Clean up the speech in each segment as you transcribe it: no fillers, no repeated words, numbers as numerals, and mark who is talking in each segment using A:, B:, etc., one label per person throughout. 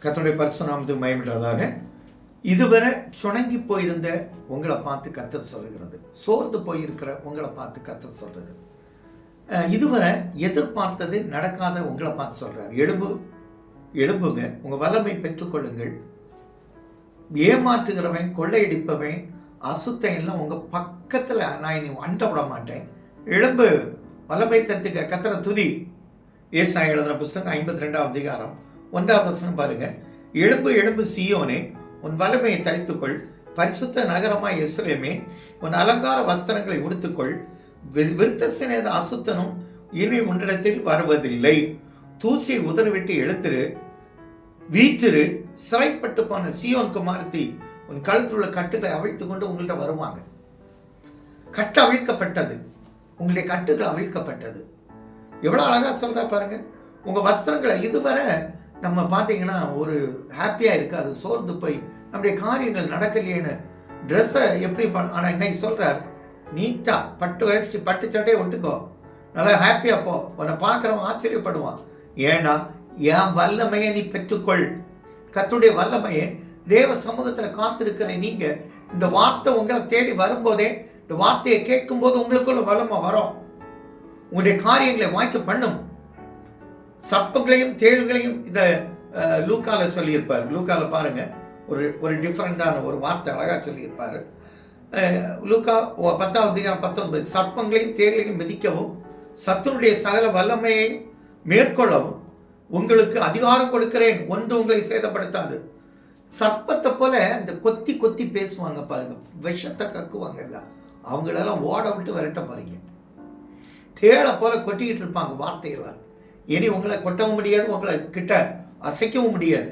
A: கர்த்தருடைய பரிசுத்த நாமத்துக்கு மகிமையுண்டாவதாக. இதுவரை சுணங்கி போயிருந்த உங்களை பார்த்து கர்த்தர் சொல்லுகிறது, சோர்ந்து போயிருக்கிற உங்களை பார்த்து கர்த்தர் சொல்றது, இதுவரை எதிர்பார்த்தது நடக்காத உங்களை பார்த்து சொல்றாரு, எழும்புங்க, உங்க வல்லமை பெற்றுக்கொள்ளுங்கள். ஏமாற்றுகிறவன், கொள்ளையடிப்பவன், அசுத்தம் எல்லாம் உங்க பக்கத்துல நான் இனி அண்ட விட மாட்டேன். எழும்பு, வல்லமை தத்துக்க, கர்த்தரை துதி. ஏசாயா எழுதின புஸ்தகம் 52ஆம் அதிகாரம் 1ஆம் வசனம் பாருங்க. எழும்பு எழும்பு சீயோனே, உன் வல்லமையை தரித்துக்கொள். பரிசுத்த நகரமாய் எருசலேமே, உன் அலங்கார வஸ்திரங்களை உடுத்துக்கொள். விருத்தசேன அசுத்தனும் இனி உன்னிடத்தில் வருவதில்லை. தூசியை உதறிவிட்டு எழுந்திரு, வீற்றிரு. சிறைப்பட்டு போன சீயோன் குமாரத்தி, உன் கழுத்தில் உள்ள கட்டுகளை அவிழ்த்து கொண்டு உங்கள்கிட்ட வருவாங்க. கட்டு அவிழ்க்கப்பட்டது, உங்களுடைய கட்டுகள் அவிழ்க்கப்பட்டது. எவ்வளவு அழகா சொல்ற பாருங்க. உங்க வஸ்திரங்களை இதுவரை நம்ம பார்த்தீங்கன்னா ஒரு ஹாப்பியா இருக்காது, சோர்ந்து போய் நம்முடைய காரியங்கள் நடக்கலையேன்னு ட்ரெஸ்ஸை எப்படி ஆனா இன்னைக்கு சொல்றார், நீட்டா பட்டு வேஷ்டி பட்டு சட்டையை ஒட்டுக்கோ, நல்லா ஹாப்பியா போ, உன்னை பார்க்குறவன் ஆச்சரியப்படுவான். ஏன்னா என் வல்லமையை நீ பெற்றுக்கொள். கர்த்தருடைய வல்லமையை தேவ சமூகத்தில் காத்திருக்கிற நீங்க இந்த வார்த்தை உங்களை தேடி வரும்போதே, இந்த வார்த்தையை கேட்கும் போது உங்களுக்குள்ள வல்லமை வரும், உங்களுடைய காரியங்களை வாய்க்க பண்ணும். சர்ப்பங்களையும் தேள்களையும் இதை லூக்கால சொல்லியிருப்பார். லூக்கால பாருங்க, ஒரு டிஃப்ரெண்டான ஒரு வார்த்தை அழகா சொல்லியிருப்பாரு. லூக்கா 10ஆம் அதிகாரம் 19, சர்ப்பங்களையும் தேள்களையும் மிதிக்கவும் சத்துருடைய சகல வல்லமையை மேற்கொள்ளவும் உங்களுக்கு அதிகாரம் கொடுக்கிறேன், ஒன்று உங்களை சேதப்படுத்தாது. சர்ப்பத்தை போல இந்த கொத்தி கொத்தி பேசுவாங்க பாருங்க, விஷத்தை கக்குவாங்க, அவங்களெல்லாம் ஓட விட்டு விரட்ட பாருங்க. தேளை போல கொட்டிக்கிட்டு இருப்பாங்க வார்த்தையெல்லாம். இனி உங்களை கொட்டவும் முடியாது, உங்களை கிட்ட அசைக்கவும் முடியாது,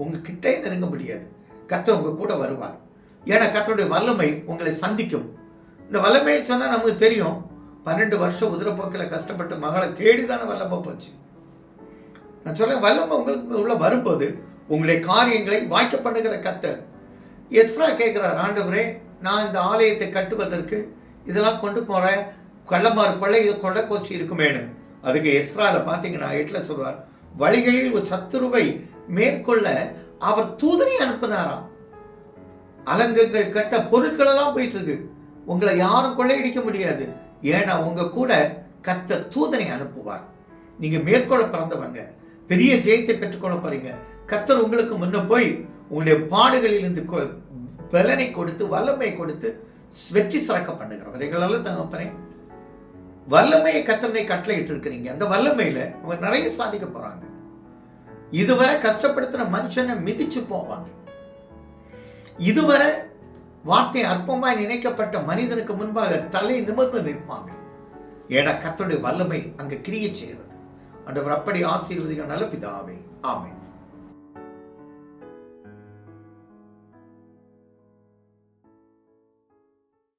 A: உங்க கிட்டே நெருங்க முடியாது. கர்த்தர் உங்க கூட வருவார். ஏன்னா கர்த்தருடைய வல்லமை உங்களை சந்திக்கும். இந்த வல்லமையை சொன்னா நமக்கு தெரியும், 12 வருஷம் உதிரப்போக்கில் கஷ்டப்பட்டு மகளை தேடிதான வல்லமை போச்சு. நான் சொல்ல வல்லமை உங்களுக்கு உள்ள வரும்போது உங்களுடைய காரியங்களை வாய்க்க பண்ணுகிற கர்த்தர். எஸ்ரா கேட்கிறார், ஆண்டவரே நான் இந்த ஆலயத்தை கட்டுவதற்கு இதெல்லாம் கொண்டு போறேன், கள்ளமாறு கொள்ளை கோஷ்டி இருக்குமேனு. அதுக்கு எஸ்ரால பார்த்தீங்கன்னா 8ல சொல்வார், வழிகளில் ஒரு சத்துருவை மேற்கொள்ள அவர் தூதனை அனுப்பினாராம். அலங்கங்கள் கட்ட பொருட்கள் எல்லாம் போயிட்டு இருக்கு, உங்களை யாரும் கொள்ளையடிக்க முடியாது. ஏன்னா உங்க கூட கர்த்தர் தூதனை அனுப்புவார். நீங்க மேற்கொள்ள பிறந்தவங்க, பெரிய ஜெயத்தை பெற்றுக்கொள்ள போறீங்க. கர்த்தர் உங்களுக்கு முன்ன போய் உங்களுடைய பாடுகளில் இருந்து பலனை கொடுத்து வல்லமை கொடுத்து வெற்றி சிறக்க பண்ணுகிறவர். எங்களால் தகப்பனே, வல்லமையை கர்த்தரை கட்டளையிட்டு இருக்கிறீங்க. அந்த வல்லமையில அவங்க நிறைய சாதிக்க போறாங்க. இதுவரை கஷ்டப்படுத்தின மனுஷனை மிதிச்சு போவாங்க. இதுவரை வார்த்தை அற்பமாய் நினைக்கப்பட்ட மனிதனுக்கு முன்பாக தலை நிமிர்ந்து நிற்பாங்க. ஏன்னா கர்த்தருடைய வல்லமை அங்க கிரியை செய்வது. ஆண்டவர் அப்படி ஆசீர்வதிக்க நல்ல பிதாவே, ஆமென்.